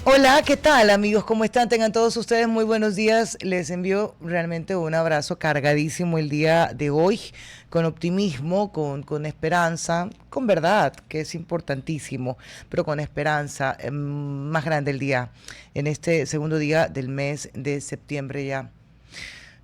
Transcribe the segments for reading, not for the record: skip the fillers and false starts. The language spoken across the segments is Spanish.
Hola, ¿qué tal amigos? ¿Cómo están? Tengan todos ustedes muy buenos días. Les envío realmente un abrazo cargadísimo el día de hoy, con optimismo, con esperanza, con verdad, que es importantísimo, pero con esperanza, más grande el día, en este segundo día del mes de septiembre ya.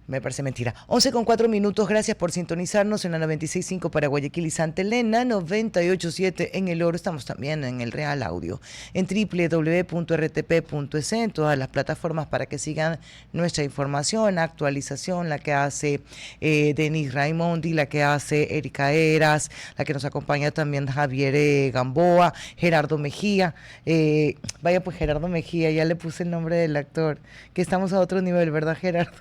Me parece mentira. 11:04 minutos. Gracias por sintonizarnos en la 96.5 para Guayaquil y Santa Elena, 98.7 en El Oro. Estamos también en el Real Audio, en www.rtp.es, en todas las plataformas para que sigan nuestra información, actualización, la que hace Denis Raimondi, la que hace Erika Eras, la que nos acompaña también Javier Gamboa, Gerardo Mejía. Vaya pues Gerardo Mejía, ya le puse el nombre del actor, que estamos a otro nivel, ¿verdad Gerardo?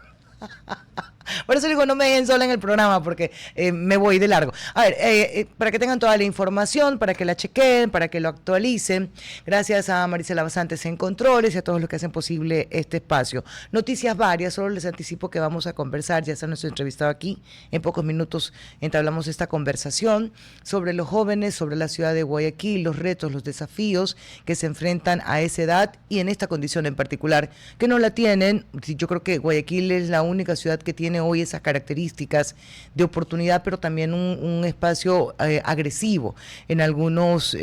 Por eso digo, no me dejen sola en el programa porque me voy de largo. A ver, para que tengan toda la información, para que la chequen, para que lo actualicen. Gracias a Marisela Basantes en Controles y a todos los que hacen posible este espacio. Noticias varias, solo les anticipo que vamos a conversar, ya está nuestro entrevistado aquí. En pocos minutos entablamos esta conversación sobre los jóvenes, sobre la ciudad de Guayaquil, los retos, los desafíos que se enfrentan a esa edad y en esta condición en particular, que no la tienen. Yo creo que Guayaquil es la única ciudad que tiene hoy esas características de oportunidad, pero también un espacio agresivo en algunos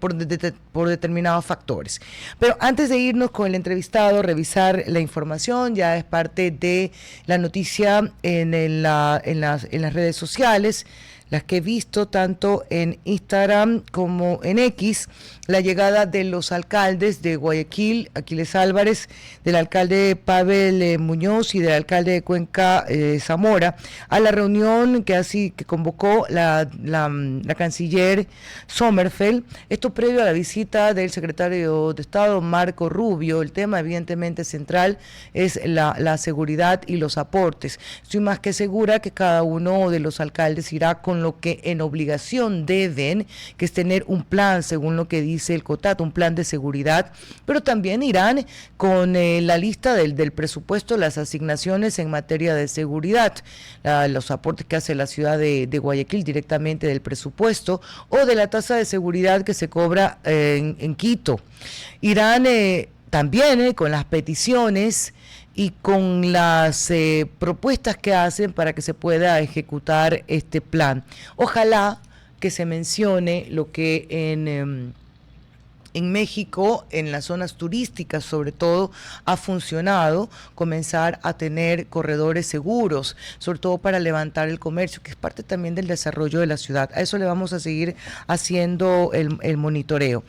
por determinados factores. Pero antes de irnos con el entrevistado, revisar la información, ya es parte de la noticia en las redes sociales, las que he visto tanto en Instagram como en X, la llegada de los alcaldes de Guayaquil, Aquiles Álvarez, del alcalde Pavel Muñoz y del alcalde de Cuenca, Zamora, a la reunión que convocó la canciller Sommerfeld, esto previo a la visita del secretario de Estado Marco Rubio. El tema evidentemente central es la seguridad y los aportes. Estoy más que segura que cada uno de los alcaldes irá con lo que en obligación deben, que es tener un plan, según lo que dice el COTAT, un plan de seguridad, pero también irán con la lista del presupuesto, las asignaciones en materia de seguridad, los aportes que hace la ciudad de Guayaquil directamente del presupuesto o de la tasa de seguridad que se cobra en Quito. Irán también con las peticiones y con las propuestas que hacen para que se pueda ejecutar este plan. Ojalá que se mencione lo que en México, en las zonas turísticas sobre todo, ha funcionado, comenzar a tener corredores seguros, sobre todo para levantar el comercio, que es parte también del desarrollo de la ciudad. A eso le vamos a seguir haciendo el monitoreo.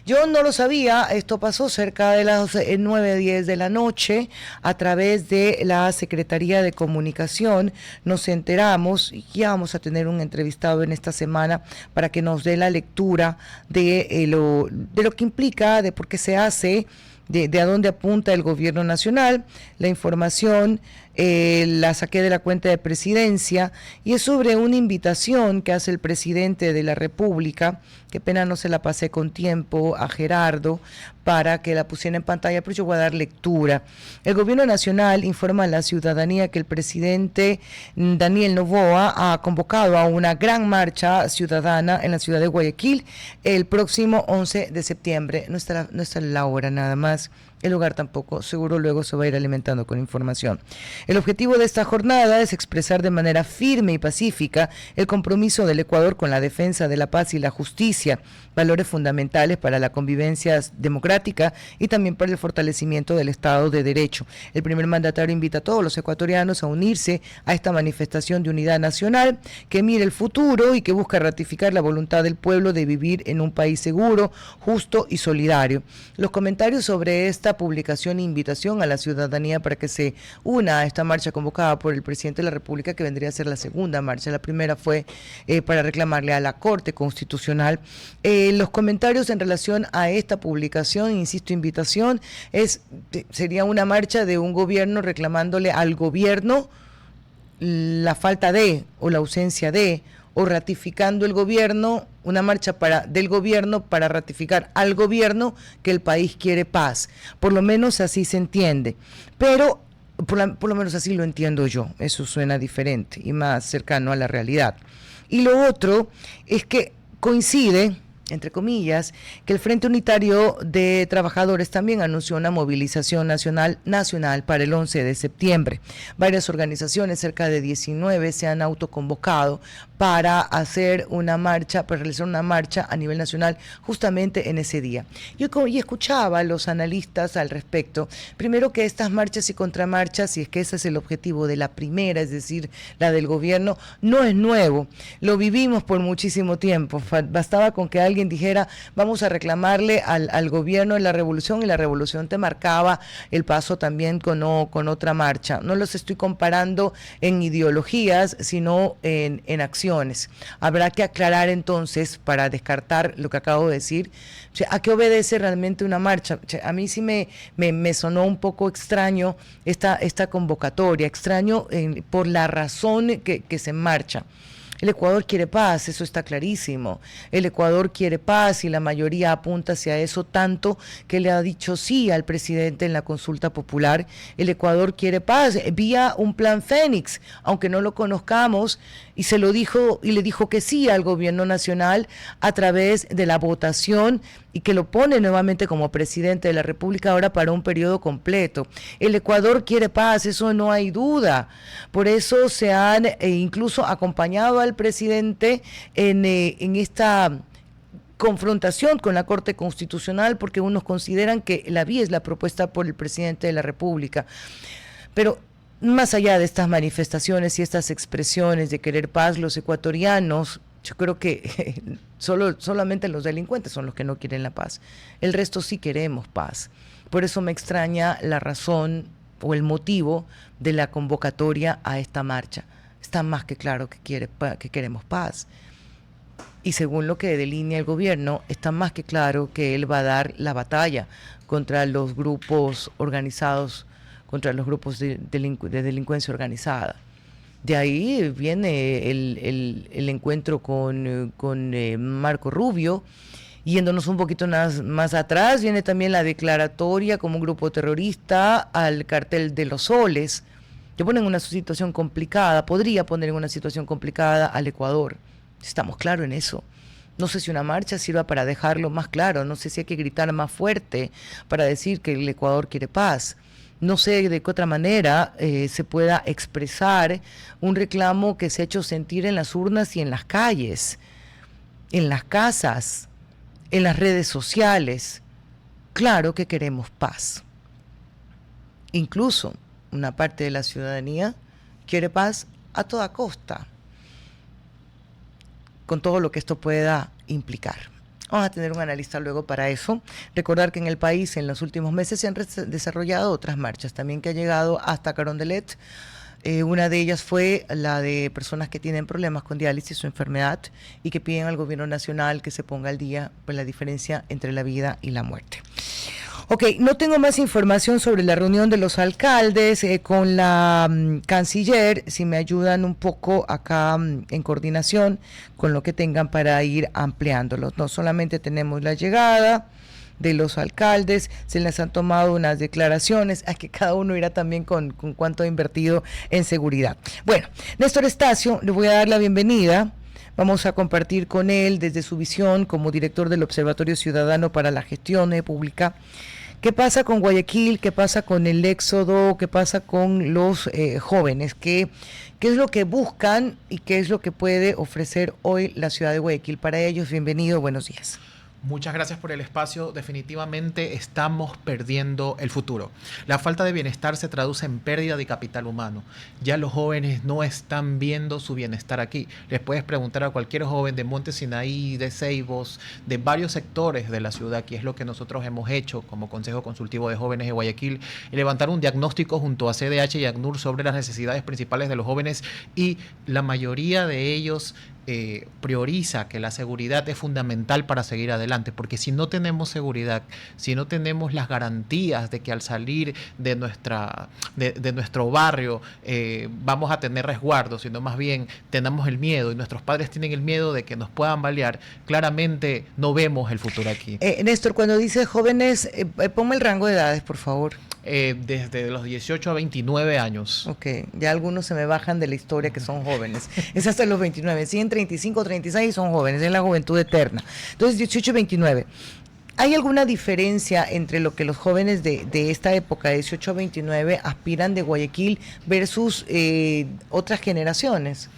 Yo no lo sabía, esto pasó cerca de las 9:10 de la noche, a través de la Secretaría de Comunicación nos enteramos, y ya vamos a tener un entrevistado en esta semana para que nos dé la lectura de lo que implica, de por qué se hace, de a dónde apunta el gobierno nacional. La información la saqué de la cuenta de Presidencia y es sobre una invitación que hace el presidente de la República. Qué pena no se la pasé con tiempo a Gerardo para que la pusiera en pantalla, pero yo voy a dar lectura. El gobierno nacional informa a la ciudadanía que el presidente Daniel Noboa ha convocado a una gran marcha ciudadana en la ciudad de Guayaquil el próximo 11 de septiembre. No está la hora nada más, el lugar tampoco, seguro luego se va a ir alimentando con información. El objetivo de esta jornada es expresar de manera firme y pacífica el compromiso del Ecuador con la defensa de la paz y la justicia, valores fundamentales para la convivencia democrática y también para el fortalecimiento del Estado de Derecho. El primer mandatario invita a todos los ecuatorianos a unirse a esta manifestación de unidad nacional que mire el futuro y que busca ratificar la voluntad del pueblo de vivir en un país seguro, justo y solidario. Los comentarios sobre esta publicación e invitación a la ciudadanía para que se una a esta marcha convocada por el presidente de la República, que vendría a ser la segunda marcha. La primera fue para reclamarle a la Corte Constitucional. Los comentarios en relación a esta publicación, insisto, invitación, sería una marcha de un gobierno reclamándole al gobierno la falta de o la ausencia de, o ratificando el gobierno, una marcha del gobierno para ratificar al gobierno que el país quiere paz. Por lo menos así se entiende. Pero por lo menos así lo entiendo yo. Eso suena diferente y más cercano a la realidad. Y lo otro es que coincide entre comillas, que el Frente Unitario de Trabajadores también anunció una movilización nacional para el 11 de septiembre. Varias organizaciones, cerca de 19, se han autoconvocado para hacer una marcha, para realizar una marcha a nivel nacional justamente en ese día. Yo escuchaba a los analistas al respecto, primero que estas marchas y contramarchas, si es que ese es el objetivo de la primera, es decir, la del gobierno, no es nuevo, lo vivimos por muchísimo tiempo, bastaba con que alguien dijera, vamos a reclamarle al gobierno de la revolución, y la revolución te marcaba el paso también con otra marcha. No los estoy comparando en ideologías, sino en acciones. Habrá que aclarar entonces, para descartar lo que acabo de decir, ¿a qué obedece realmente una marcha? A mí sí me sonó un poco extraño esta convocatoria, extraño por la razón que se marcha. El Ecuador quiere paz, eso está clarísimo. El Ecuador quiere paz y la mayoría apunta hacia eso, tanto que le ha dicho sí al presidente en la consulta popular. El Ecuador quiere paz vía un plan Fénix, aunque no lo conozcamos, y se lo dijo y le dijo que sí al gobierno nacional a través de la votación, y que lo pone nuevamente como presidente de la República ahora para un periodo completo. El Ecuador quiere paz, eso no hay duda. Por eso se han incluso acompañado al presidente en esta confrontación con la Corte Constitucional, porque unos consideran que la vía es la propuesta por el presidente de la República. Pero más allá de estas manifestaciones y estas expresiones de querer paz, los ecuatorianos, yo creo que solamente los delincuentes son los que no quieren la paz. El resto sí queremos paz. Por eso me extraña la razón o el motivo de la convocatoria a esta marcha. Está más que claro que queremos paz. Y según lo que delinea el gobierno, está más que claro que él va a dar la batalla contra los grupos organizados, contra los grupos de delincuencia organizada. De ahí viene el encuentro con Marco Rubio. Yéndonos un poquito más atrás, viene también la declaratoria como un grupo terrorista al cartel de los soles, que pone en una situación complicada, podría poner en una situación complicada al Ecuador. Estamos claros en eso. No sé si una marcha sirva para dejarlo más claro, no sé si hay que gritar más fuerte para decir que el Ecuador quiere paz. No sé de qué otra manera se pueda expresar un reclamo que se ha hecho sentir en las urnas y en las calles, en las casas, en las redes sociales. Claro que queremos paz. Incluso una parte de la ciudadanía quiere paz a toda costa, con todo lo que esto pueda implicar. Vamos a tener un analista luego para eso. Recordar que en el país en los últimos meses se han desarrollado otras marchas también que han llegado hasta Carondelet. Una de ellas fue la de personas que tienen problemas con diálisis o enfermedad y que piden al gobierno nacional que se ponga al día por la diferencia entre la vida y la muerte. Ok, no tengo más información sobre la reunión de los alcaldes con la canciller, si me ayudan un poco acá en coordinación con lo que tengan para ir ampliándolos. No solamente tenemos la llegada de los alcaldes, se les han tomado unas declaraciones, a que cada uno irá también con cuánto ha invertido en seguridad. Bueno, Néstor Estacio, le voy a dar la bienvenida. Vamos a compartir con él desde su visión como director del Observatorio Ciudadano para la Gestión Pública. ¿Qué pasa con Guayaquil? ¿Qué pasa con el éxodo? ¿Qué pasa con los jóvenes? ¿Qué es lo que buscan y qué es lo que puede ofrecer hoy la ciudad de Guayaquil para ellos? Bienvenido, buenos días. Muchas gracias por el espacio. Definitivamente estamos perdiendo el futuro. La falta de bienestar se traduce en pérdida de capital humano. Ya los jóvenes no están viendo su bienestar aquí. Les puedes preguntar a cualquier joven de Monte Sinaí, de Ceibos, de varios sectores de la ciudad, que es lo que nosotros hemos hecho como Consejo Consultivo de Jóvenes de Guayaquil, y levantar un diagnóstico junto a CDH y ACNUR sobre las necesidades principales de los jóvenes, y la mayoría de ellos prioriza que la seguridad es fundamental para seguir adelante, porque si no tenemos seguridad, si no tenemos las garantías de que al salir de nuestro barrio vamos a tener resguardo, sino más bien tenemos el miedo y nuestros padres tienen el miedo de que nos puedan balear, claramente no vemos el futuro aquí. Néstor, cuando dices jóvenes, ponme el rango de edades, por favor. desde los 18 a 29 años. Ok, ya algunos se me bajan de la historia que son jóvenes. Es hasta los 29, 100, 35, 36 son jóvenes, es la juventud eterna. Entonces, 18 y 29. ¿Hay alguna diferencia entre lo que los jóvenes de esta época, de 18 a 29, aspiran de Guayaquil versus otras generaciones?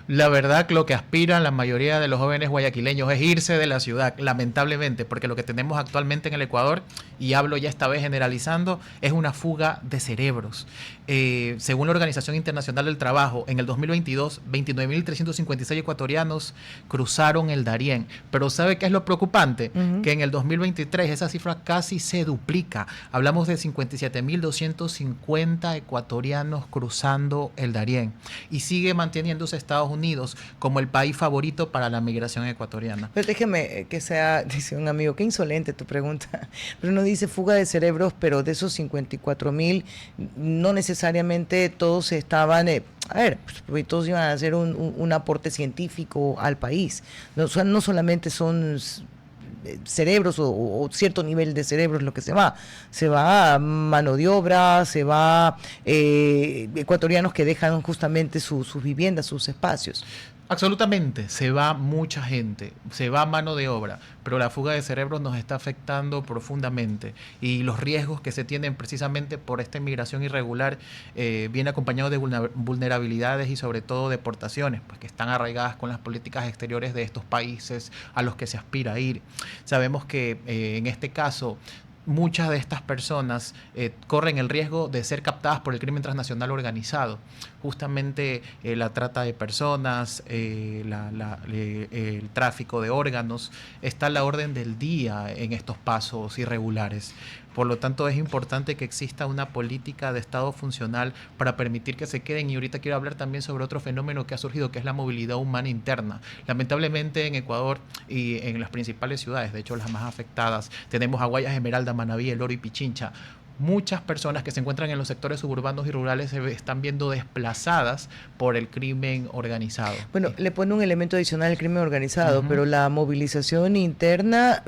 La verdad, lo que aspiran la mayoría de los jóvenes guayaquileños es irse de la ciudad, lamentablemente, porque lo que tenemos actualmente en el Ecuador, y hablo ya esta vez generalizando, es una fuga de cerebros. Según la Organización Internacional del Trabajo, en el 2022, 29.356 ecuatorianos cruzaron el Darién. Pero ¿sabe qué es lo preocupante? Que en el 2023 esa cifra casi se duplica. Hablamos de 57.250 ecuatorianos cruzando el Darién. Y sigue manteniéndose Estados Unidos como el país favorito para la migración ecuatoriana. Pero déjeme que sea, dice un amigo, qué insolente tu pregunta, pero no dice fuga de cerebros, pero de esos 54.000, no necesariamente todos estaban, pues todos iban a hacer un aporte científico al país, no, no solamente son cerebros o cierto nivel de cerebros lo que se va mano de obra, se va ecuatorianos que dejan justamente sus viviendas, sus espacios. Absolutamente, se va mucha gente, se va mano de obra, pero la fuga de cerebros nos está afectando profundamente y los riesgos que se tienen precisamente por esta inmigración irregular viene acompañado de vulnerabilidades y sobre todo deportaciones, pues que están arraigadas con las políticas exteriores de estos países a los que se aspira a ir. Sabemos que en este caso muchas de estas personas corren el riesgo de ser captadas por el crimen transnacional organizado. Justamente la trata de personas, el tráfico de órganos, está a la orden del día en estos pasos irregulares. Por lo tanto, es importante que exista una política de Estado funcional para permitir que se queden. Y ahorita quiero hablar también sobre otro fenómeno que ha surgido, que es la movilidad humana interna. Lamentablemente en Ecuador y en las principales ciudades, de hecho las más afectadas, tenemos a Guayas, Esmeralda, Manabí, El Oro y Pichincha. Muchas personas que se encuentran en los sectores suburbanos y rurales se están viendo desplazadas por el crimen organizado. Bueno, le pone un elemento adicional al crimen organizado, pero la movilización interna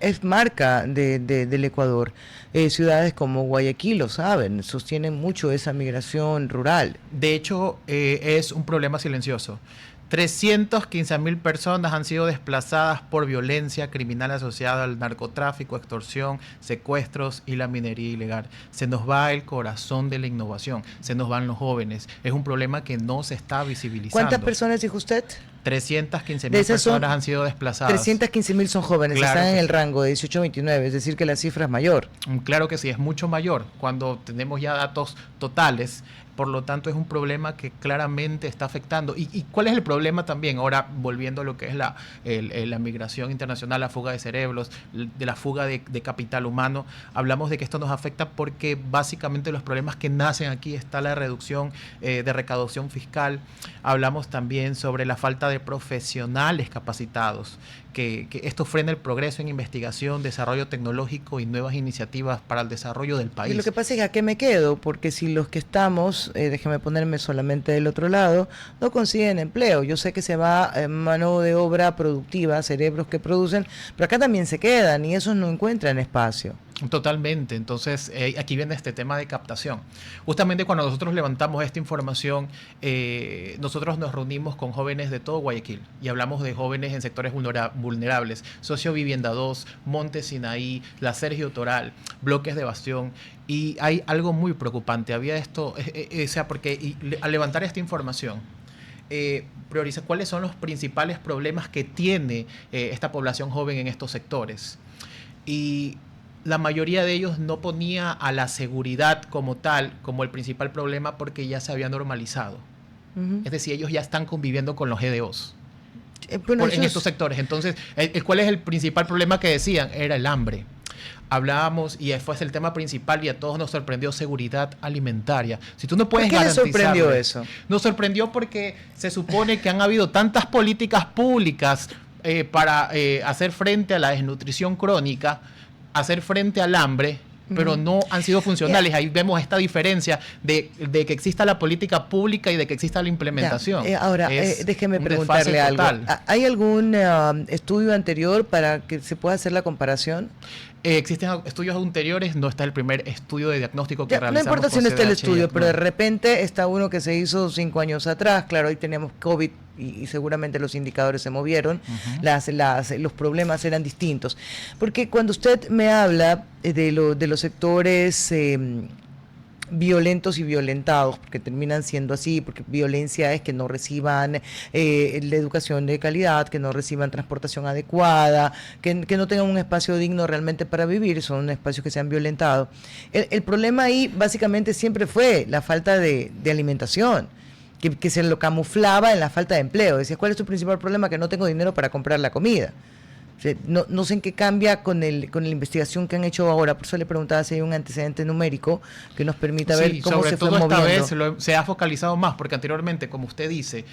es marca del Ecuador. Ciudades como Guayaquil lo saben, sostienen mucho esa migración rural. De hecho, es un problema silencioso. 315.000 personas han sido desplazadas por violencia criminal asociada al narcotráfico, extorsión, secuestros y la minería ilegal. Se nos va el corazón de la innovación, se nos van los jóvenes. Es un problema que no se está visibilizando. ¿Cuántas personas dijo usted? 315.000 personas han sido desplazadas. 315.000 son jóvenes, claro, están en el rango de 18 a 29, es decir que la cifra es mayor. Claro que sí, es mucho mayor cuando tenemos ya datos totales. Por lo tanto, es un problema que claramente está afectando. ¿Y cuál es el problema también? Ahora, volviendo a lo que es la migración internacional, la fuga de cerebros, de la fuga de capital humano, hablamos de que esto nos afecta porque básicamente los problemas que nacen aquí está la reducción de recaudación fiscal. Hablamos también sobre la falta de profesionales capacitados, que esto frena el progreso en investigación, desarrollo tecnológico y nuevas iniciativas para el desarrollo del país. Y lo que pasa es que ¿a qué me quedo? Porque si los que estamos, déjeme ponerme solamente del otro lado, no consiguen empleo. Yo sé que se va mano de obra productiva, cerebros que producen, pero acá también se quedan y esos no encuentran espacio. Totalmente. Entonces, aquí viene este tema de captación. Justamente cuando nosotros levantamos esta información, nosotros nos reunimos con jóvenes de todo Guayaquil y hablamos de jóvenes en sectores vulnerables, Socio Vivienda 2, Monte Sinaí, la Sergio Toral, bloques de Bastión. Y hay algo muy preocupante. Había esto, porque al levantar esta información, prioriza cuáles son los principales problemas que tiene esta población joven en estos sectores. Y la mayoría de ellos no ponía a la seguridad como tal, como el principal problema, porque ya se había normalizado. Es decir, ellos ya están conviviendo con los GDOs en estos sectores. Entonces, ¿cuál es el principal problema que decían? Era el hambre. Hablábamos, y fue el tema principal, y a todos nos sorprendió seguridad alimentaria. Si tú no puedes garantizar. ¿Por qué les sorprendió eso? Nos sorprendió porque se supone que han habido tantas políticas públicas para hacer frente a la desnutrición crónica, hacer frente al hambre, pero no han sido funcionales. Ahí vemos esta diferencia de que exista la política pública y de que exista la implementación. Ahora, déjeme preguntarle algo. ¿Hay algún estudio anterior para que se pueda hacer la comparación? Existen estudios anteriores, no está el primer estudio de diagnóstico que No realizamos. importa si no está el estudio, pero no. de repente está uno que se hizo 5 años atrás. Claro, hoy teníamos COVID y seguramente los indicadores se movieron, los problemas eran distintos. Porque cuando usted me habla de los sectores violentos y violentados, porque terminan siendo así, porque violencia es que no reciban la educación de calidad, que no reciban transportación adecuada, que no tengan un espacio digno realmente para vivir, son espacios que se han violentado. El problema ahí básicamente siempre fue la falta de alimentación, que se lo camuflaba en la falta de empleo. Decía, ¿cuál es tu principal problema? Que no tengo dinero para comprar la comida. No sé en qué cambia con la investigación que han hecho ahora, por eso le preguntaba si hay un antecedente numérico que nos permita ver cómo se fue moviendo. Sobre todo esta vez se ha focalizado más, porque anteriormente, como usted dice,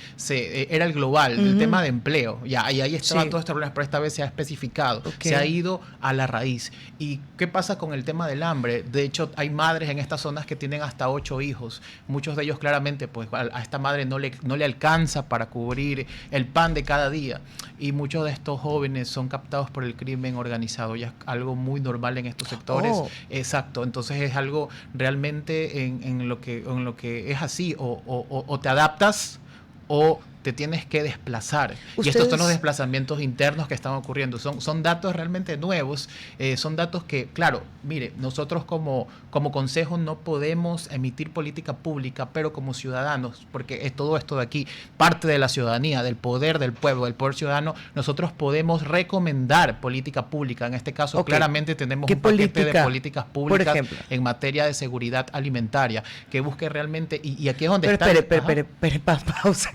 era el global, el tema de empleo, y ahí estaban todos estos problemas, pero esta vez se ha especificado, se ha ido a la raíz. ¿Y qué pasa con el tema del hambre? De hecho, hay madres en estas zonas que tienen hasta 8 hijos, muchos de ellos claramente, pues a esta madre no le alcanza para cubrir el pan de cada día, y muchos de estos jóvenes son captados por el crimen organizado, ya es algo muy normal en estos sectores. Exacto, entonces es algo realmente en lo que es así, o te adaptas o te tienes que desplazar. Y estos son los desplazamientos internos que están ocurriendo. Son datos realmente nuevos, son datos que, claro, mire, nosotros como consejo no podemos emitir política pública, pero como ciudadanos, porque es todo esto de aquí, parte de la ciudadanía, del poder del pueblo, del poder ciudadano, nosotros podemos recomendar política pública. En este caso, claramente tenemos un paquete de políticas públicas en materia de seguridad alimentaria, que busque realmente, y aquí es donde está... Espere, pausa,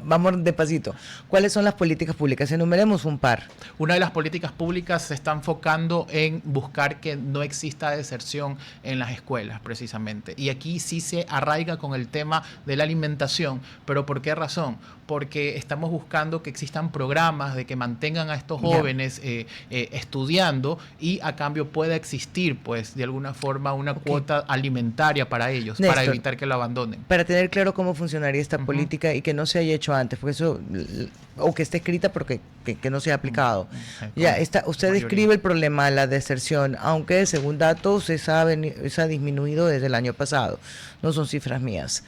vamos despacito. ¿Cuáles son las políticas públicas? Enumeremos un par. Una de las políticas públicas se está enfocando en buscar que no exista deserción en las escuelas, precisamente. Y aquí sí se arraiga con el tema de la alimentación. ¿Pero por qué razón? Porque estamos buscando que existan programas de que mantengan a estos jóvenes estudiando, y a cambio pueda existir, pues, de alguna forma una cuota alimentaria para ellos, Néstor, para evitar que lo abandonen. Para tener claro cómo funcionaría esta política y que no se haya hecho antes, porque eso, o que esté escrita porque que no se ha aplicado. Usted describe el problema de la deserción, aunque según datos se ha disminuido desde el año pasado, no son cifras mías.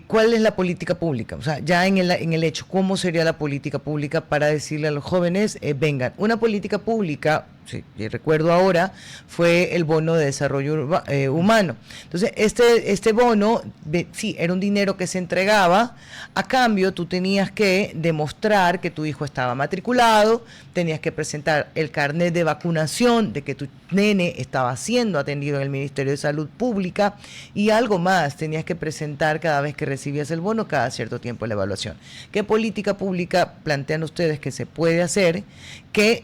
¿Cuál es la política pública? O sea, ya en el hecho, ¿cómo sería la política pública para decirle a los jóvenes, vengan? Una política pública, sí, recuerdo ahora, fue el bono de desarrollo humano. Entonces, este bono, sí, era un dinero que se entregaba, a cambio tú tenías que demostrar que tu hijo estaba matriculado, tenías que presentar el carnet de vacunación de que tu nene estaba siendo atendido en el Ministerio de Salud Pública, y algo más, tenías que presentar cada vez que recibías el bono, cada cierto tiempo la evaluación. ¿Qué política pública plantean ustedes que se puede hacer que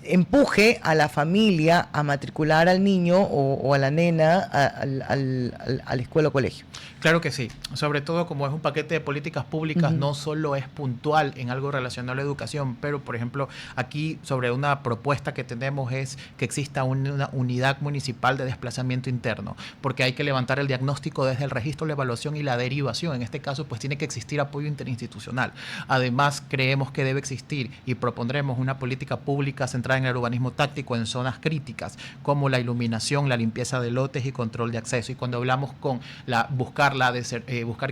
empuje a la familia a matricular al niño o a la nena a la escuela o colegio? Claro que sí, sobre todo como es un paquete de políticas públicas, no solo es puntual en algo relacionado a la educación, pero por ejemplo aquí sobre una propuesta que tenemos es que exista una unidad municipal de desplazamiento interno, porque hay que levantar el diagnóstico desde el registro, la evaluación y la derivación. En este caso pues tiene que existir apoyo interinstitucional. Además creemos que debe existir y propondremos una política pública centrada en el urbanismo táctico en zonas críticas, como la iluminación, la limpieza de lotes y control de acceso. Y cuando hablamos con buscar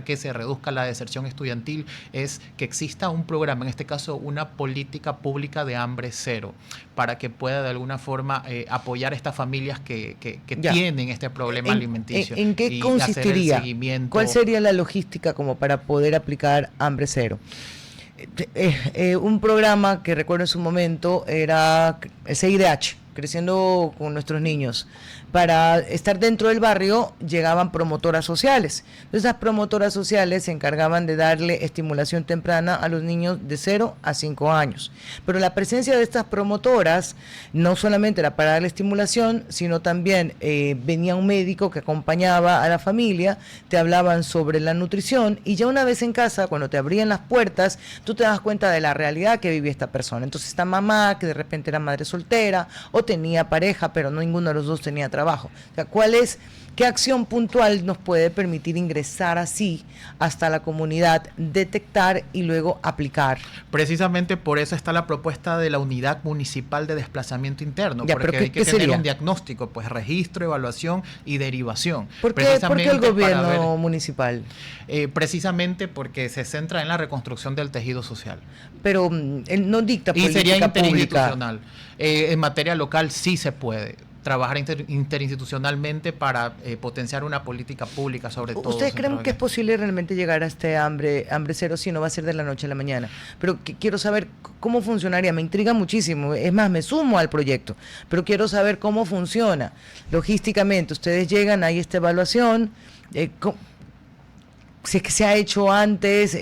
que se reduzca la deserción estudiantil, es que exista un programa, en este caso una política pública de hambre cero, para que pueda de alguna forma apoyar a estas familias que tienen este problema alimenticio. ¿En qué consistiría? ¿Cuál sería la logística como para poder aplicar hambre cero? Un programa que recuerdo en su momento era CIDH, Creciendo con Nuestros Niños. Para estar dentro del barrio llegaban promotoras sociales. Entonces, esas promotoras sociales se encargaban de darle estimulación temprana a los niños de 0 a 5 años. Pero la presencia de estas promotoras no solamente era para darle estimulación, sino también venía un médico que acompañaba a la familia, te hablaban sobre la nutrición, y ya una vez en casa, cuando te abrían las puertas, tú te das cuenta de la realidad que vivía esta persona. Entonces, esta mamá que de repente era madre soltera, o tenía pareja, pero no ninguno de los dos tenía trabajo. O sea, ¿qué acción puntual nos puede permitir ingresar así hasta la comunidad, detectar y luego aplicar? Precisamente por eso está la propuesta de la Unidad Municipal de Desplazamiento Interno, Ya, porque hay que tener un diagnóstico, pues registro, evaluación y derivación. ¿Por qué el gobierno municipal? Precisamente porque se centra en la reconstrucción del tejido social. Pero él no dicta política pública. Y sería interinstitucional. En materia local sí se puede trabajar interinstitucionalmente para potenciar una política pública sobre todo. ¿Ustedes creen que es posible realmente llegar a este hambre cero si no va a ser de la noche a la mañana? Pero quiero saber cómo funcionaría, me intriga muchísimo, es más, me sumo al proyecto, pero quiero saber cómo funciona logísticamente. Ustedes llegan, hay esta evaluación, si es que se ha hecho antes.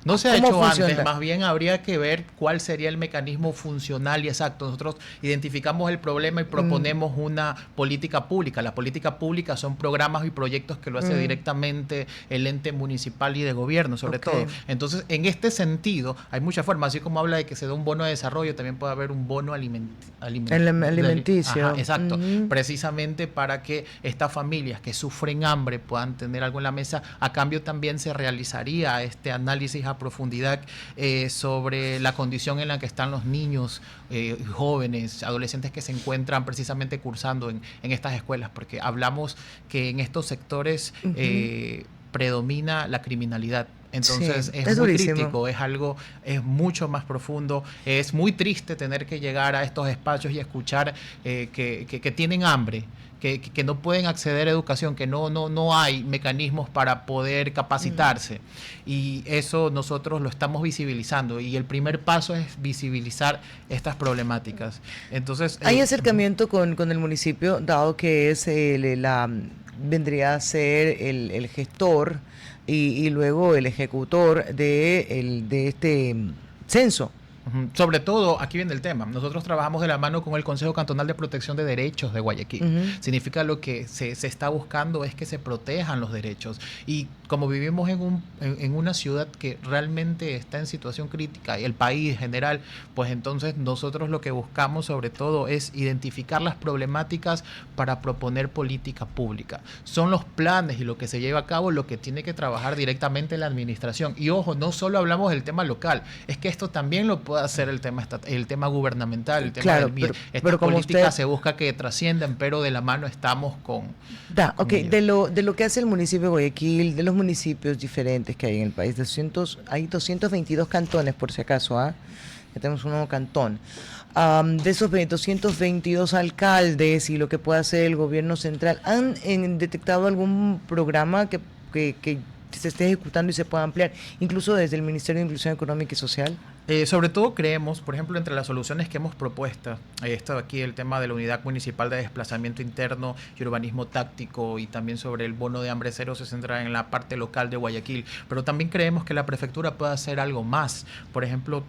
No se ha hecho antes, más bien habría que ver cuál sería el mecanismo funcional y exacto. Nosotros identificamos el problema y proponemos una política pública. La política pública son programas y proyectos que lo hace directamente el ente municipal y de gobierno, sobre todo. Entonces, en este sentido, hay muchas formas. Así como habla de que se da un bono de desarrollo, también puede haber un bono alimenticio. Ajá, exacto. Precisamente para que estas familias que sufren hambre puedan tener algo en la mesa. A cambio también se realizaría este análisis a profundidad sobre la condición en la que están los niños, jóvenes, adolescentes que se encuentran precisamente cursando en estas escuelas, porque hablamos que en estos sectores predomina la criminalidad. Entonces sí, es muy crítico, es mucho más profundo, es muy triste tener que llegar a estos espacios y escuchar que tienen hambre, que no pueden acceder a educación, que no hay mecanismos para poder capacitarse. Y eso nosotros lo estamos visibilizando, y el primer paso es visibilizar estas problemáticas. Entonces, ¿hay acercamiento con el municipio, dado que es vendría a ser el gestor y luego el ejecutor de este censo? Sobre todo, aquí viene el tema. Nosotros trabajamos de la mano con el Consejo Cantonal de Protección de Derechos de Guayaquil. Significa lo que se está buscando es que se protejan los derechos. Y como vivimos en una ciudad que realmente está en situación crítica, y el país en general, pues entonces nosotros lo que buscamos sobre todo es identificar las problemáticas para proponer política pública. Son los planes y lo que se lleva a cabo lo que tiene que trabajar directamente la administración. Y ojo, no solo hablamos del tema local, es que esto también lo puede hacer el tema gubernamental, el tema del MIR. Estas políticas se busca que trasciendan, pero de la mano estamos con de lo que hace el municipio de Guayaquil, de los municipios diferentes que hay en el país, hay 222 cantones, por si acaso, ya tenemos un nuevo cantón. De esos 222 alcaldes y lo que puede hacer el gobierno central, ¿han detectado algún programa que se esté ejecutando y se pueda ampliar, incluso desde el Ministerio de Inclusión Económica y Social? Sobre todo creemos, por ejemplo, entre las soluciones que hemos propuesto, está aquí el tema de la Unidad Municipal de Desplazamiento Interno y Urbanismo Táctico, y también sobre el bono de hambre cero se centra en la parte local de Guayaquil, pero también creemos que la prefectura puede hacer algo más. Por ejemplo,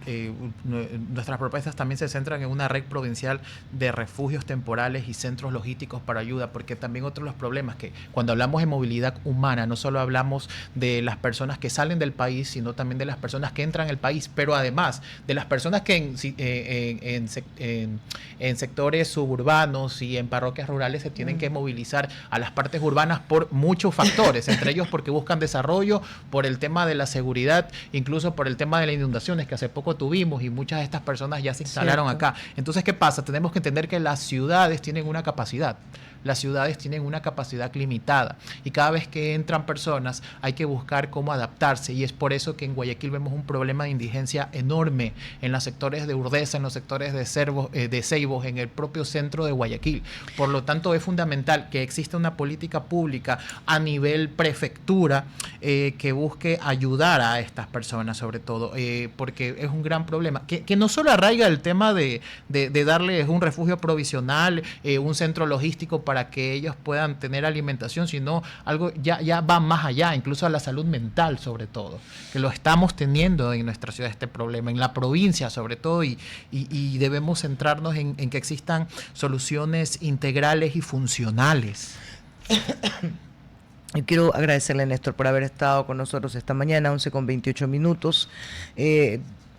nuestras propuestas también se centran en una red provincial de refugios temporales y centros logísticos para ayuda, porque también otro de los problemas que cuando hablamos de movilidad humana, no solo hablamos de las personas que salen del país, sino también de las personas que entran al país, pero además de las personas que en sectores suburbanos y en parroquias rurales se tienen que movilizar a las partes urbanas por muchos factores, entre ellos porque buscan desarrollo, por el tema de la seguridad, incluso por el tema de las inundaciones que hace poco tuvimos, y muchas de estas personas ya se instalaron acá. Entonces, ¿qué pasa? Tenemos que entender que las ciudades tienen una capacidad. Las ciudades tienen una capacidad limitada, y cada vez que entran personas hay que buscar cómo adaptarse, y es por eso que en Guayaquil vemos un problema de indigencia enorme en los sectores de Urdesa, en los sectores de Ceibos, en el propio centro de Guayaquil. Por lo tanto, es fundamental que exista una política pública a nivel prefectura que busque ayudar a estas personas, sobre todo, porque es un gran problema, que no solo arraiga el tema de darles un refugio provisional, un centro logístico para que ellos puedan tener alimentación, sino algo ya va más allá, incluso a la salud mental, sobre todo, que lo estamos teniendo en nuestra ciudad, este problema, en la provincia sobre todo, y debemos centrarnos en que existan soluciones integrales y funcionales. Yo quiero agradecerle, Néstor, por haber estado con nosotros esta mañana, 11:28.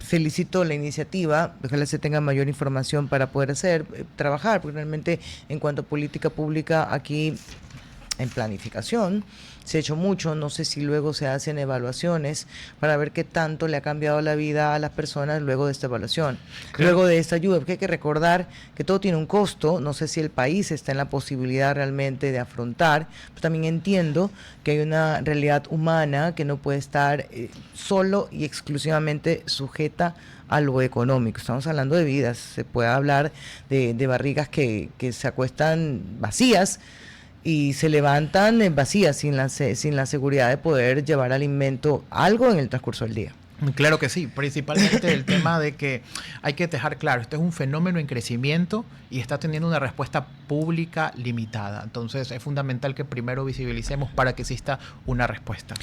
felicito la iniciativa, ojalá se tenga mayor información para poder trabajar, porque realmente en cuanto a política pública aquí en planificación se ha hecho mucho, no sé si luego se hacen evaluaciones para ver qué tanto le ha cambiado la vida a las personas luego de esta evaluación, luego de esta ayuda, porque hay que recordar que todo tiene un costo, no sé si el país está en la posibilidad realmente de afrontar, pero también entiendo que hay una realidad humana que no puede estar solo y exclusivamente sujeta a lo económico. Estamos hablando de vidas, se puede hablar de barrigas que se acuestan vacías y se levantan vacías sin la seguridad de poder llevar alimento, algo en el transcurso del día. Claro que sí, principalmente el tema de que hay que dejar claro, esto es un fenómeno en crecimiento y está teniendo una respuesta pública limitada. Entonces es fundamental que primero visibilicemos para que exista una respuesta.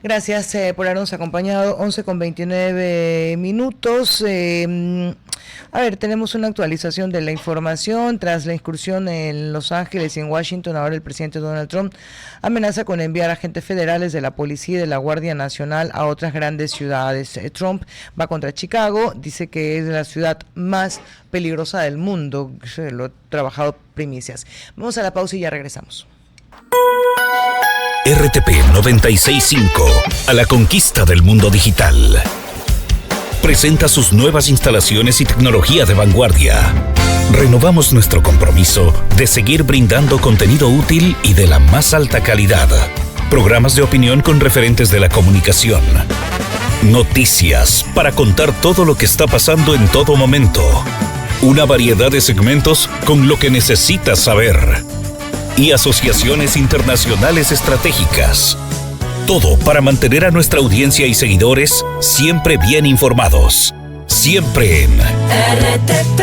Gracias por habernos acompañado. 11:29. A ver, tenemos una actualización de la información. Tras la incursión en Los Ángeles y en Washington, ahora el presidente Donald Trump amenaza con enviar agentes federales de la policía y de la Guardia Nacional a otras grandes ciudades. Trump va contra Chicago, dice que es la ciudad más peligrosa del mundo. Lo he trabajado primicias. Vamos a la pausa y ya regresamos. RTP 965, a la conquista del mundo digital. Presenta sus nuevas instalaciones y tecnología de vanguardia. Renovamos nuestro compromiso de seguir brindando contenido útil y de la más alta calidad. Programas de opinión con referentes de la comunicación. Noticias para contar todo lo que está pasando en todo momento. Una variedad de segmentos con lo que necesitas saber. Y asociaciones internacionales estratégicas. Todo para mantener a nuestra audiencia y seguidores siempre bien informados. Siempre en RTP.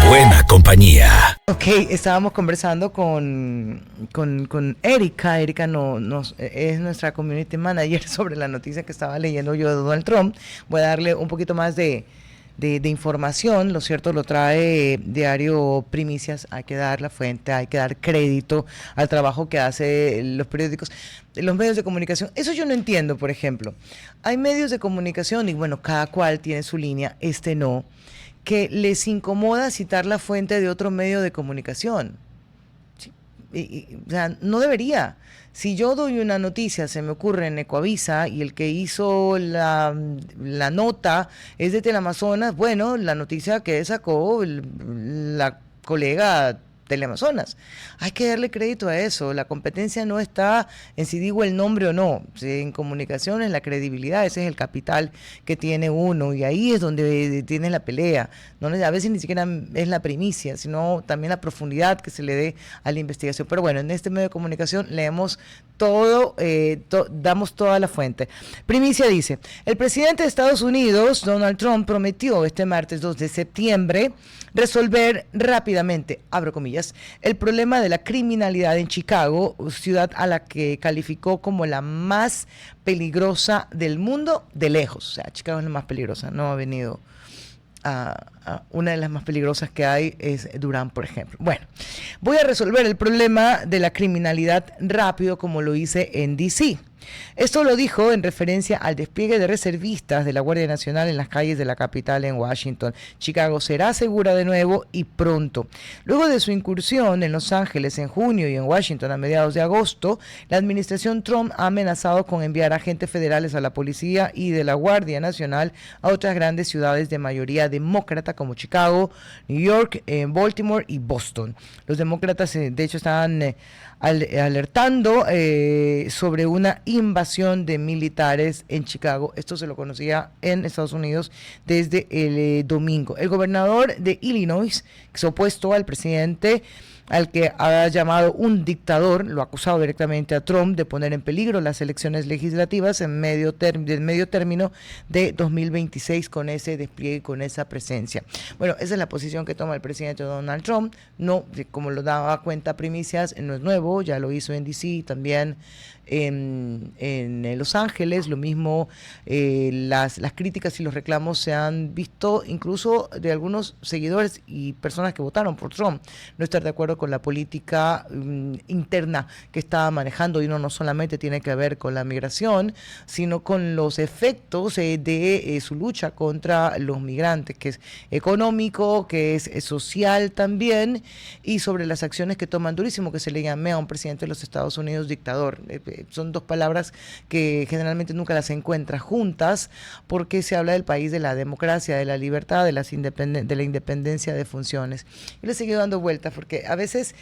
Buena compañía. Ok, estábamos conversando con Erika. Erika es nuestra community manager sobre la noticia que estaba leyendo yo de Donald Trump. Voy a darle un poquito más de información. Lo cierto lo trae Diario Primicias. Hay que dar la fuente, hay que dar crédito al trabajo que hacen los periódicos, los medios de comunicación. Eso yo no entiendo, por ejemplo. Hay medios de comunicación y bueno, cada cual tiene su línea, no, que les incomoda citar la fuente de otro medio de comunicación. Sí, o sea, no debería. Si yo doy una noticia, se me ocurre en Ecoavisa, y el que hizo la nota es de Teleamazonas, bueno, la noticia que sacó la colega Teleamazonas. Hay que darle crédito a eso. La competencia no está en si digo el nombre o no. En comunicación es la credibilidad, ese es el capital que tiene uno, y ahí es donde tiene la pelea. No, a veces ni siquiera es la primicia, sino también la profundidad que se le dé a la investigación. Pero bueno, en este medio de comunicación leemos todo, damos toda la fuente. Primicia dice: el presidente de Estados Unidos, Donald Trump, prometió este martes 2 de septiembre resolver rápidamente, abro comillas, el problema de la criminalidad en Chicago, ciudad a la que calificó como la más peligrosa del mundo de lejos. O sea, Chicago es la más peligrosa, no ha venido a una de las más peligrosas que hay es Durán, por ejemplo. Bueno, voy a resolver el problema de la criminalidad rápido como lo hice en D.C. Esto lo dijo en referencia al despliegue de reservistas de la Guardia Nacional en las calles de la capital en Washington. Chicago será segura de nuevo y pronto. Luego de su incursión en Los Ángeles en junio y en Washington a mediados de agosto, la administración Trump ha amenazado con enviar agentes federales a la policía y de la Guardia Nacional a otras grandes ciudades de mayoría demócrata como Chicago, New York, Baltimore y Boston. Los demócratas, de hecho, estaban alertando sobre una invasión de militares en Chicago. Esto se lo conocía en Estados Unidos desde el domingo. El gobernador de Illinois, que se opuesto al presidente, al que ha llamado un dictador, lo ha acusado directamente a Trump de poner en peligro las elecciones legislativas en medio término de 2026 con ese despliegue, con esa presencia. Bueno, esa es la posición que toma el presidente Donald Trump. No, como lo daba cuenta Primicias, no es nuevo, ya lo hizo en D.C., también en Los Ángeles, lo mismo. Las críticas y los reclamos se han visto incluso de algunos seguidores y personas que votaron por Trump, no estar de acuerdo acuerdo con la política interna que estaba manejando, y no solamente tiene que ver con la migración, sino con los efectos de su lucha contra los migrantes, que es económico, que es social también, y sobre las acciones que toman durísimo, que se le llame a un presidente de los Estados Unidos dictador. Son dos palabras que generalmente nunca las encuentra juntas, porque se habla del país de la democracia, de la libertad, de la independencia de funciones. Yo le he seguido dando vueltas porque a veces,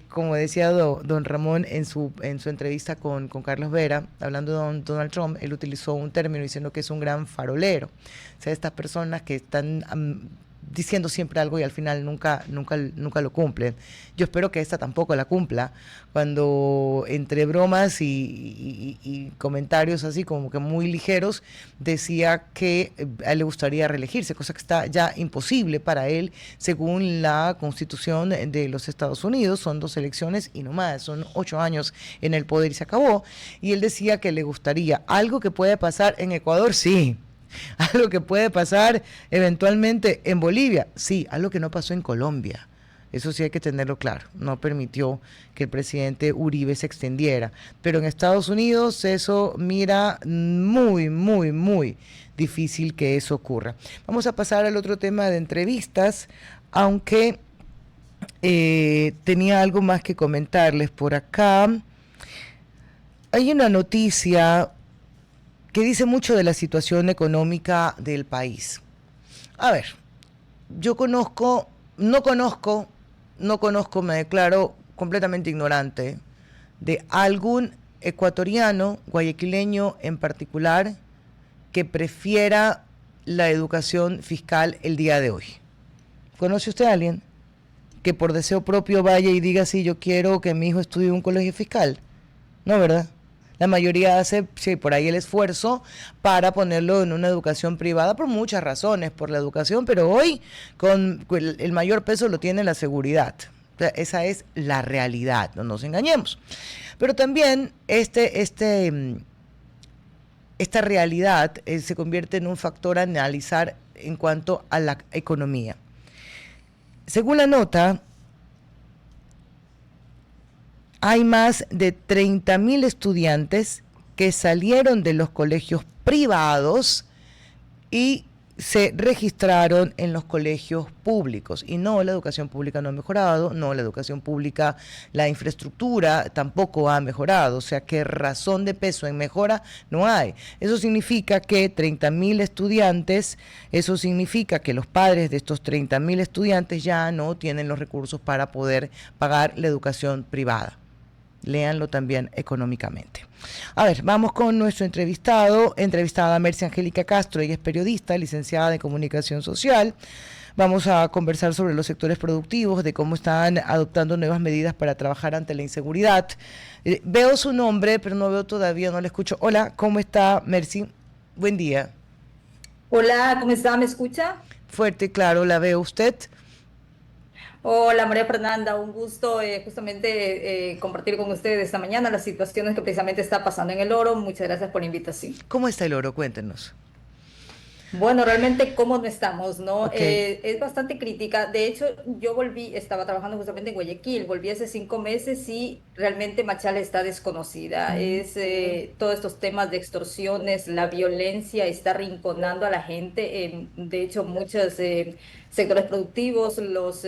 como decía don Ramón en su entrevista con Carlos Vera, hablando de Donald Trump, él utilizó un término diciendo que es un gran farolero. O sea, estas personas que están diciendo siempre algo y al final nunca lo cumplen. Yo espero que esta tampoco la cumpla, cuando entre bromas y comentarios así como que muy ligeros decía que a él le gustaría reelegirse, cosa que está ya imposible para él según la Constitución de los Estados Unidos. Son 2 elecciones y no más, son 8 años en el poder y se acabó. Y él decía que le gustaría algo que puede pasar en Ecuador, sí. Algo que puede pasar eventualmente en Bolivia, sí. Algo que no pasó en Colombia, eso sí hay que tenerlo claro. No permitió que el presidente Uribe se extendiera, pero en Estados Unidos eso mira muy difícil que eso ocurra. Vamos a pasar al otro tema de entrevistas, aunque tenía algo más que comentarles por acá. Hay una noticia que dice mucho de la situación económica del país. A ver, yo no conozco, me declaro completamente ignorante de algún ecuatoriano, guayaquileño en particular, que prefiera la educación fiscal el día de hoy. ¿Conoce usted a alguien que por deseo propio vaya y diga, sí, yo quiero que mi hijo estudie en un colegio fiscal? No, ¿verdad? La mayoría hace por ahí el esfuerzo para ponerlo en una educación privada por muchas razones, por la educación, pero hoy con el mayor peso lo tiene la seguridad. O sea, esa es la realidad, no nos engañemos. Pero también esta realidad se convierte en un factor a analizar en cuanto a la economía. Según la nota, hay más de 30.000 estudiantes que salieron de los colegios privados y se registraron en los colegios públicos. Y no, la educación pública no ha mejorado, no, la educación pública, la infraestructura tampoco ha mejorado, o sea que razón de peso en mejora no hay. Eso significa que 30.000 estudiantes, eso significa que los padres de estos 30.000 estudiantes ya no tienen los recursos para poder pagar la educación privada. Léanlo también económicamente. A ver, vamos con nuestro entrevistada Mercy Angélica Castro. Ella es periodista, licenciada en comunicación social. Vamos a conversar sobre los sectores productivos, de cómo están adoptando nuevas medidas para trabajar ante la inseguridad. Veo su nombre, pero no veo todavía, no le escucho. Hola, ¿cómo está, Mercy? Buen día. Hola, ¿cómo está? ¿Me escucha? Fuerte y claro, la veo usted. Hola María Fernanda, un gusto justamente compartir con ustedes esta mañana las situaciones que precisamente está pasando en el Oro. Muchas gracias por la invitación. ¿Cómo está el Oro? Cuéntenos. Bueno, realmente cómo no estamos, ¿no? Okay. Es bastante crítica. De hecho, yo estaba trabajando justamente en Guayaquil, volví hace 5 meses y realmente Machala está desconocida. Todos estos temas de extorsiones, la violencia está arrinconando a la gente. De hecho, muchos sectores productivos, los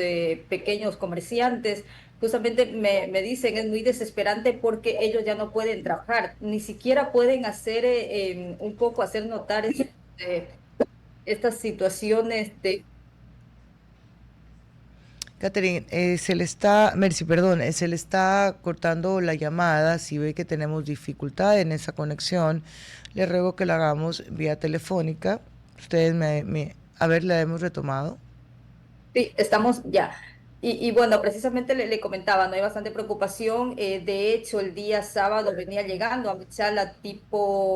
pequeños comerciantes, justamente me dicen, es muy desesperante porque ellos ya no pueden trabajar, ni siquiera pueden hacer hacer notar estas situaciones de... Catherine, Mercy, perdón, se le está cortando la llamada. Si ve que tenemos dificultad en esa conexión, le ruego que la hagamos vía telefónica. Ustedes a ver, la hemos retomado. Sí, estamos ya. Y bueno, precisamente le comentaba, no hay bastante preocupación. De hecho, el día sábado venía llegando a Machala,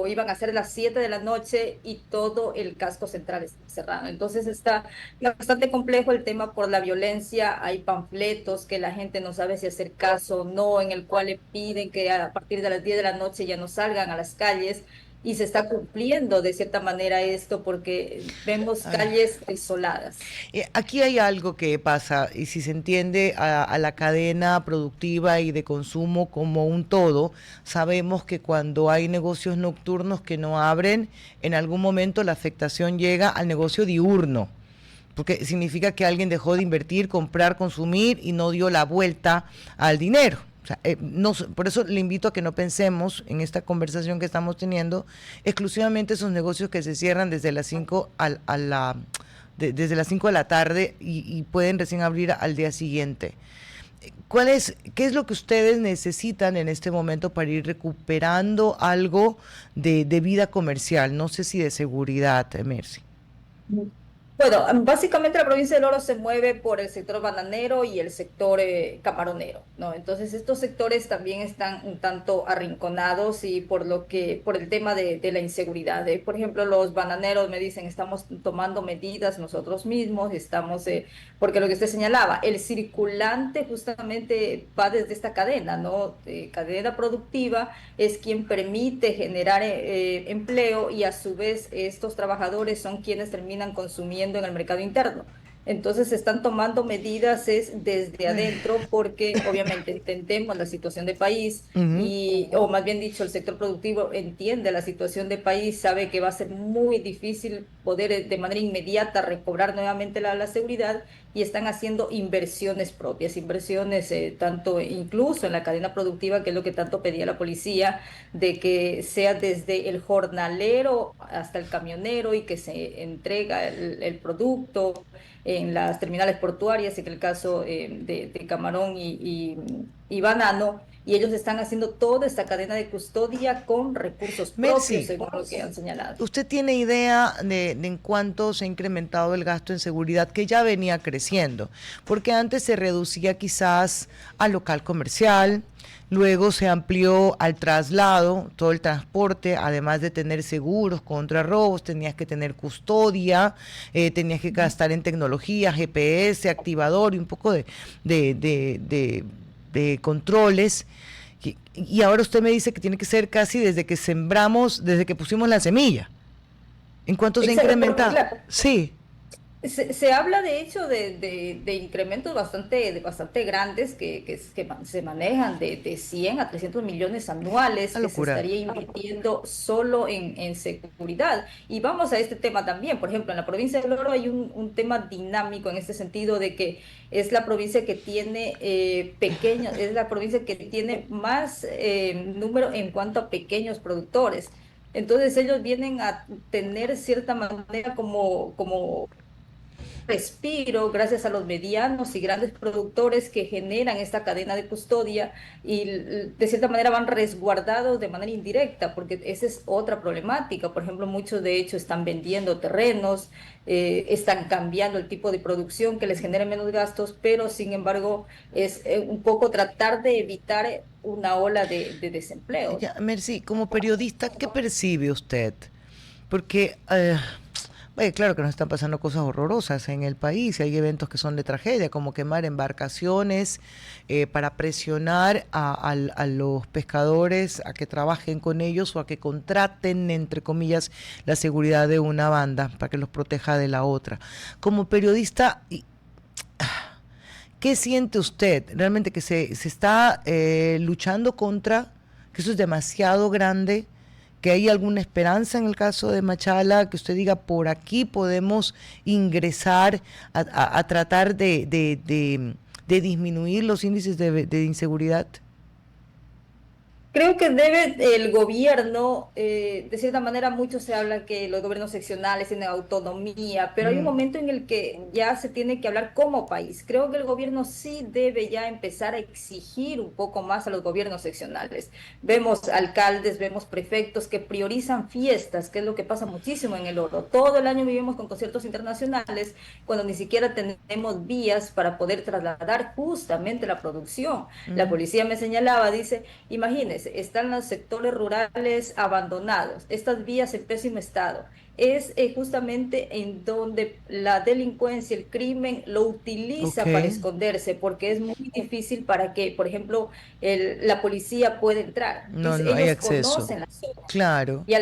iban a ser las 7 de la noche y todo el casco central está cerrado. Entonces está bastante complejo el tema por la violencia. Hay panfletos que la gente no sabe si hacer caso o no, en el cual le piden que a partir de las 10 de la noche ya no salgan a las calles. y se está cumpliendo de cierta manera esto porque vemos calles desoladas. Aquí hay algo que pasa, y si se entiende a la cadena productiva y de consumo como un todo, sabemos que cuando hay negocios nocturnos que no abren, en algún momento la afectación llega al negocio diurno, porque significa que alguien dejó de invertir, comprar, consumir y no dio la vuelta al dinero. O sea, no, por eso le invito a que no pensemos en esta conversación que estamos teniendo exclusivamente esos negocios que se cierran desde las 5 desde las 5 de la tarde y pueden recién abrir al día siguiente. ¿Qué es lo que ustedes necesitan en este momento para ir recuperando algo de vida comercial? No sé si de seguridad, Mercy. Bueno, básicamente la provincia del Oro se mueve por el sector bananero y el sector camaronero, ¿no? Entonces estos sectores también están un tanto arrinconados y por el tema de la inseguridad. Por ejemplo, los bananeros me dicen, estamos tomando medidas nosotros mismos, porque lo que usted señalaba, el circulante justamente va desde esta cadena, ¿no? Cadena productiva es quien permite generar empleo y a su vez estos trabajadores son quienes terminan consumiendo en el mercado interno. Entonces se están tomando medidas desde adentro porque obviamente entendemos la situación de país o más bien dicho, el sector productivo entiende la situación de país, sabe que va a ser muy difícil poder de manera inmediata recobrar nuevamente la seguridad y están haciendo inversiones propias, inversiones tanto incluso en la cadena productiva, que es lo que tanto pedía la policía, de que sea desde el jornalero hasta el camionero y que se entrega el producto en las terminales portuarias, en el caso de camarón y banano, y ellos están haciendo toda esta cadena de custodia con recursos propios, Mercy, según lo que han señalado. ¿usted tiene idea de en cuánto se ha incrementado el gasto en seguridad, que ya venía creciendo? Porque antes se reducía quizás al local comercial, luego se amplió al traslado, todo el transporte, además de tener seguros contra robos, tenías que tener custodia, tenías que gastar en tecnología, GPS, activador y un poco de controles. Y ahora usted me dice que tiene que ser casi desde que sembramos, desde que pusimos la semilla. ¿En cuánto se ha incrementado? Claro. Sí. Se habla de hecho de incrementos bastante grandes que se manejan de 100 a 300 millones anuales que se estaría invirtiendo solo en seguridad. Y vamos a este tema también. Por ejemplo, en la provincia del Oro hay un tema dinámico en este sentido de que es la provincia que tiene es la provincia que tiene más número en cuanto a pequeños productores. Entonces ellos vienen a tener cierta manera como respiro gracias a los medianos y grandes productores que generan esta cadena de custodia y de cierta manera van resguardados de manera indirecta, porque esa es otra problemática. Por ejemplo, muchos de hecho están vendiendo terrenos, están cambiando el tipo de producción que les genere menos gastos, pero sin embargo es un poco tratar de evitar una ola de desempleo. Ya, Mercy, como periodista, ¿qué percibe usted? Porque claro que nos están pasando cosas horrorosas en el país, hay eventos que son de tragedia, como quemar embarcaciones para presionar a los pescadores a que trabajen con ellos o a que contraten, entre comillas, la seguridad de una banda para que los proteja de la otra. Como periodista, ¿qué siente usted? ¿Realmente que se está luchando contra, que eso es demasiado grande? ¿Que hay alguna esperanza en el caso de Machala, que usted diga por aquí podemos ingresar a tratar de disminuir los índices de inseguridad? Creo que debe el gobierno, de cierta manera mucho se habla que los gobiernos seccionales tienen autonomía, pero hay un momento en el que ya se tiene que hablar como país. Creo que el gobierno sí debe ya empezar a exigir un poco más a los gobiernos seccionales. Vemos alcaldes, vemos prefectos que priorizan fiestas, que es lo que pasa muchísimo en el Oro. Todo el año vivimos con conciertos internacionales cuando ni siquiera tenemos vías para poder trasladar justamente la producción. La policía me señalaba, dice, imagínese, imagínense, están los sectores rurales abandonados, estas vías en pésimo estado. Es justamente en donde la delincuencia, el crimen, lo Ok. utiliza para esconderse, porque es muy difícil para que, por ejemplo, la policía pueda entrar. No, no hay Ellos acceso. conocen la zona Claro. y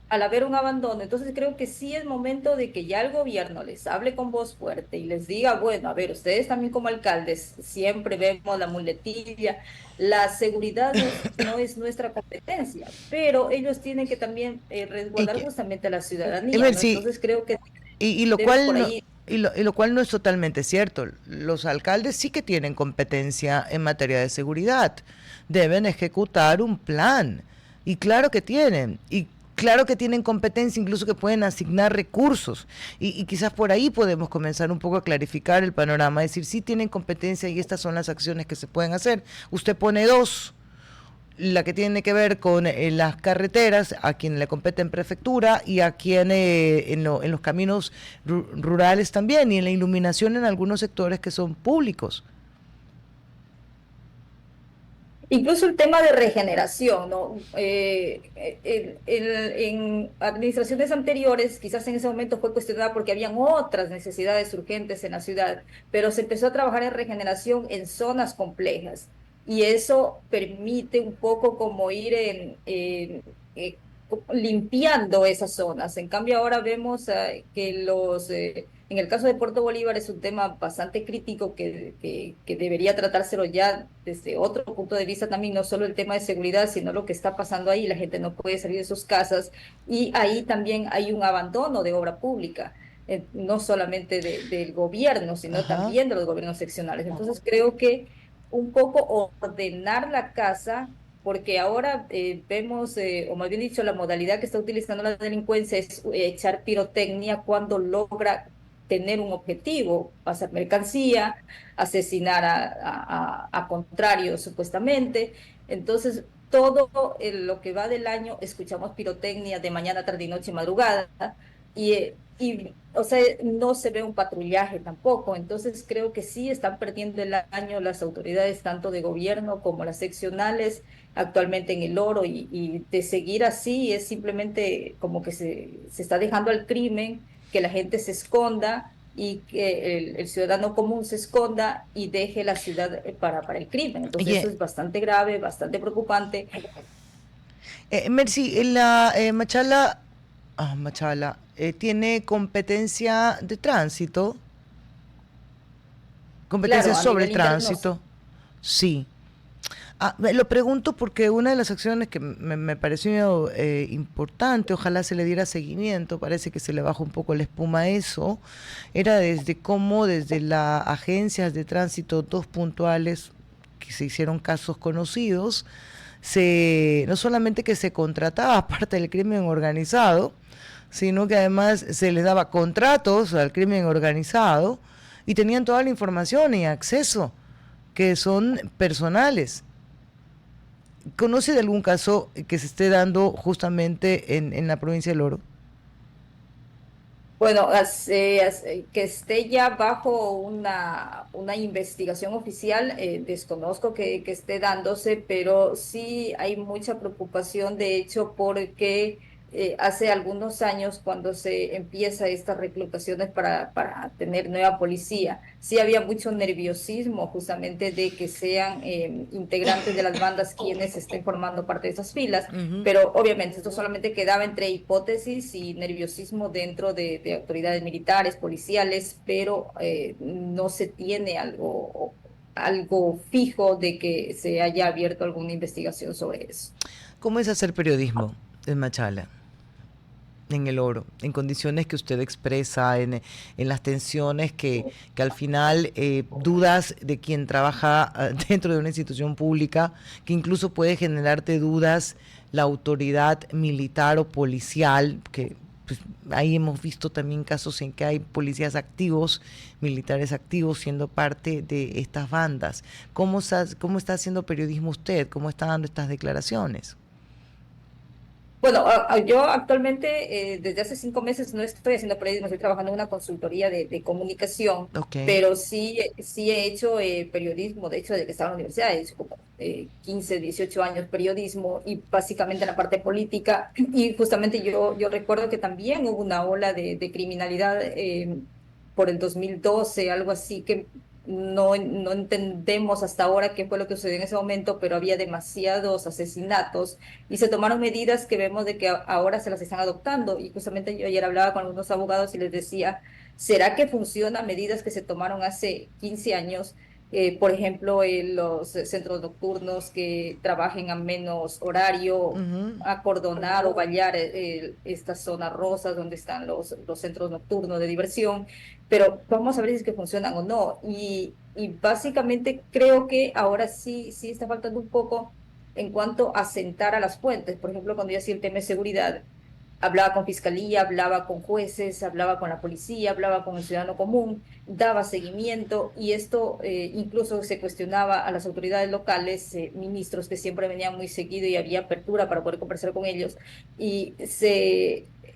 al haber un abandono, entonces creo que sí es momento de que ya el gobierno les hable con voz fuerte y les diga, bueno, a ver, ustedes también como alcaldes, siempre vemos la muletilla, la seguridad no es nuestra competencia, pero ellos tienen que también Y resguardar que, justamente a la ciudadanía, ¿no? Emercy, Entonces creo que y lo debe cual por no, ahí. y lo cual no es totalmente cierto. Los alcaldes sí que tienen competencia en materia de seguridad. Deben ejecutar un plan. Y claro que tienen. Y claro que tienen competencia, incluso que pueden asignar recursos. Y quizás por ahí podemos comenzar un poco a clarificar el panorama. Decir, sí tienen competencia y estas son las acciones que se pueden hacer. Usted pone dos, la que tiene que ver con las carreteras, a quien le compete en prefectura y a quien en los caminos rurales también, y en la iluminación en algunos sectores que son públicos. Incluso el tema de regeneración, ¿no? En administraciones anteriores, quizás en ese momento fue cuestionada porque habían otras necesidades urgentes en la ciudad, pero se empezó a trabajar en regeneración en zonas complejas y eso permite un poco como ir limpiando esas zonas. En cambio, ahora vemos que en el caso de Puerto Bolívar es un tema bastante crítico que debería tratárselo ya desde otro punto de vista también, no solo el tema de seguridad, sino lo que está pasando ahí. La gente no puede salir de sus casas y ahí también hay un abandono de obra pública. No solamente del gobierno, sino Ajá. también de los gobiernos seccionales. Entonces creo que un poco ordenar la casa porque ahora vemos, o más bien dicho, la modalidad que está utilizando la delincuencia es echar pirotecnia cuando logra tener un objetivo, pasar mercancía, asesinar a contrarios supuestamente. Entonces, todo lo que va del año escuchamos pirotecnia de mañana, tarde y noche, madrugada, o sea, no se ve un patrullaje tampoco. Entonces, creo que sí están perdiendo el año las autoridades, tanto de gobierno como las seccionales, actualmente en el oro, y de seguir así es simplemente como que se está dejando al crimen, que la gente se esconda y que el ciudadano común se esconda y deje la ciudad para el crimen. Entonces eso Oye, es bastante grave, bastante preocupante. Mercy, Machala, Machala, tiene competencia de tránsito, competencia Claro, a sobre el nivel interno tránsito. Sí. Lo pregunto porque una de las acciones que me pareció importante, ojalá se le diera seguimiento, parece que se le bajó un poco la espuma a eso, era desde cómo desde las agencias de tránsito, dos puntuales, que se hicieron casos conocidos, no solamente que se contrataba parte del crimen organizado, sino que además se les daba contratos al crimen organizado y tenían toda la información y acceso que son personales. ¿Conoce de algún caso que se esté dando justamente en la provincia del Oro? bueno, que esté ya bajo una investigación oficial, desconozco que esté dándose, pero sí hay mucha preocupación, de hecho, porque hace algunos años, cuando se empieza estas reclutaciones para tener nueva policía, sí había mucho nerviosismo justamente de que sean integrantes de las bandas quienes estén formando parte de esas filas, Ujú. pero obviamente esto solamente quedaba entre hipótesis y nerviosismo dentro de autoridades militares, policiales, pero no se tiene algo fijo de que se haya abierto alguna investigación sobre eso. ¿Cómo es hacer periodismo en Machala, en el Oro, en condiciones que usted expresa, en las tensiones que al final dudas de quien trabaja dentro de una institución pública, que incluso puede generarte dudas la autoridad militar o policial, que pues, ahí hemos visto también casos en que hay policías activos, militares activos siendo parte de estas bandas? Cómo está haciendo periodismo usted? ¿Cómo está dando estas declaraciones? Bueno, yo actualmente desde hace 5 meses no estoy haciendo periodismo, estoy trabajando en una consultoría de comunicación, Ok. pero sí he hecho periodismo, de hecho, desde que estaba en la universidad, he hecho como 15, 18 años periodismo y básicamente en la parte política. Y justamente yo recuerdo que también hubo una ola de criminalidad por el 2012, algo así, que no entendemos hasta ahora qué fue lo que sucedió en ese momento, pero había demasiados asesinatos y se tomaron medidas que vemos de que ahora se las están adoptando. Y justamente yo ayer hablaba con algunos abogados y les decía, ¿será que funcionan medidas que se tomaron hace 15 años? Por ejemplo, los centros nocturnos que trabajen a menos horario, acordonar o vallar estas zonas rosas donde están los centros nocturnos de diversión, pero vamos a ver si es que funcionan o no. Y básicamente creo que ahora sí está faltando un poco en cuanto a sentar a las fuentes. Por ejemplo, cuando yo hacía el tema de seguridad, hablaba con fiscalía, hablaba con jueces, hablaba con la policía, hablaba con el ciudadano común, daba seguimiento y esto incluso se cuestionaba a las autoridades locales, ministros que siempre venían muy seguido y había apertura para poder conversar con ellos y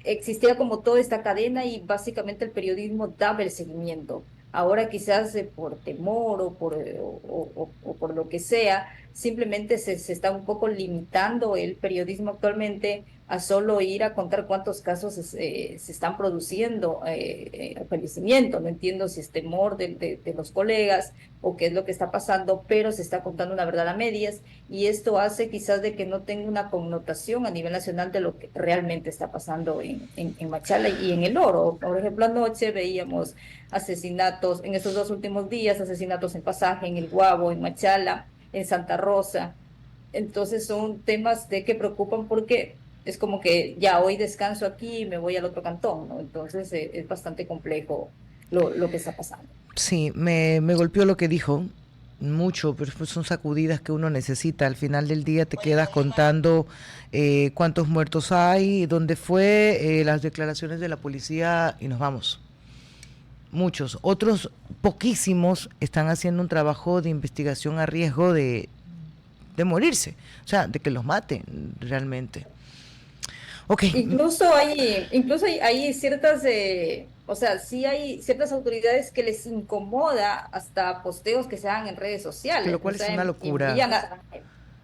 existía como toda esta cadena y básicamente el periodismo daba el seguimiento. Ahora quizás por temor o por lo que sea, simplemente se está un poco limitando el periodismo actualmente a solo ir a contar cuántos casos se están produciendo al fallecimiento. No entiendo si es temor de los colegas o qué es lo que está pasando, pero se está contando una verdad a medias y esto hace quizás de que no tenga una connotación a nivel nacional de lo que realmente está pasando en Machala y en El Oro. Por ejemplo, anoche veíamos asesinatos, en estos 2 últimos días, asesinatos en Pasaje, en El Guabo, en Machala, en Santa Rosa. Entonces son temas que preocupan porque es como que ya hoy descanso aquí y me voy al otro cantón, ¿no? Entonces es bastante complejo lo que está pasando. Sí, me golpeó lo que dijo mucho, pero pues son sacudidas que uno necesita. Al final del día te quedas contando cuántos muertos hay, dónde fue, las declaraciones de la policía y nos vamos. Muchos, otros poquísimos están haciendo un trabajo de investigación a riesgo de morirse, o sea, de que los maten realmente. Okay. Incluso hay ciertas, o sea, sí hay ciertas autoridades que les incomoda hasta posteos que se hagan en redes sociales. Lo cual es una locura.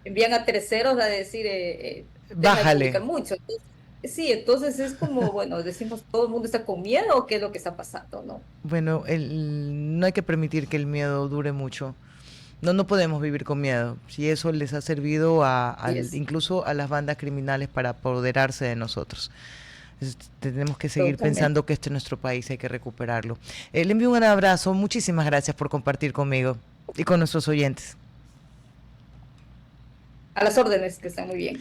Envían a terceros a decir, bájale. Mucho. Sí, entonces es como, bueno, decimos, ¿todo el mundo está con miedo o qué es lo que está pasando, no? Bueno, no hay que permitir que el miedo dure mucho. No podemos vivir con miedo. Si eso les ha servido incluso a las bandas criminales para apoderarse de nosotros. Tenemos que seguir pensando que este es nuestro país, hay que recuperarlo. Le envío un abrazo, muchísimas gracias por compartir conmigo y con nuestros oyentes. A las órdenes, que están muy bien.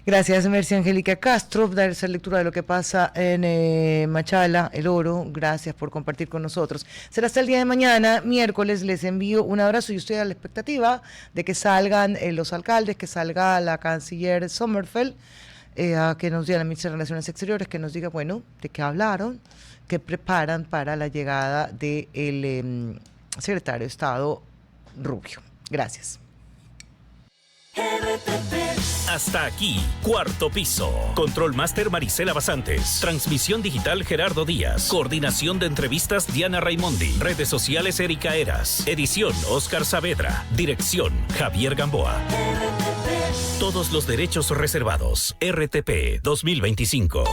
Gracias, Mercy Angélica Castro, dar esa lectura de lo que pasa en Machala, El Oro. Gracias por compartir con nosotros. Será hasta el día de mañana, miércoles. Les envío un abrazo y estoy a la expectativa de que salgan los alcaldes, que salga la canciller Sommerfeld, que nos diga la ministra de Relaciones Exteriores, que nos diga, bueno, de qué hablaron, qué preparan para la llegada del secretario de Estado Rubio. Gracias. Hasta aquí, Cuarto Piso. Control Master Marisela Basantes. Transmisión digital Gerardo Díaz. Coordinación de entrevistas Diana Raimondi. Redes sociales Erika Eras. Edición Oscar Saavedra. Dirección Javier Gamboa. Todos los derechos reservados. RTP 2025.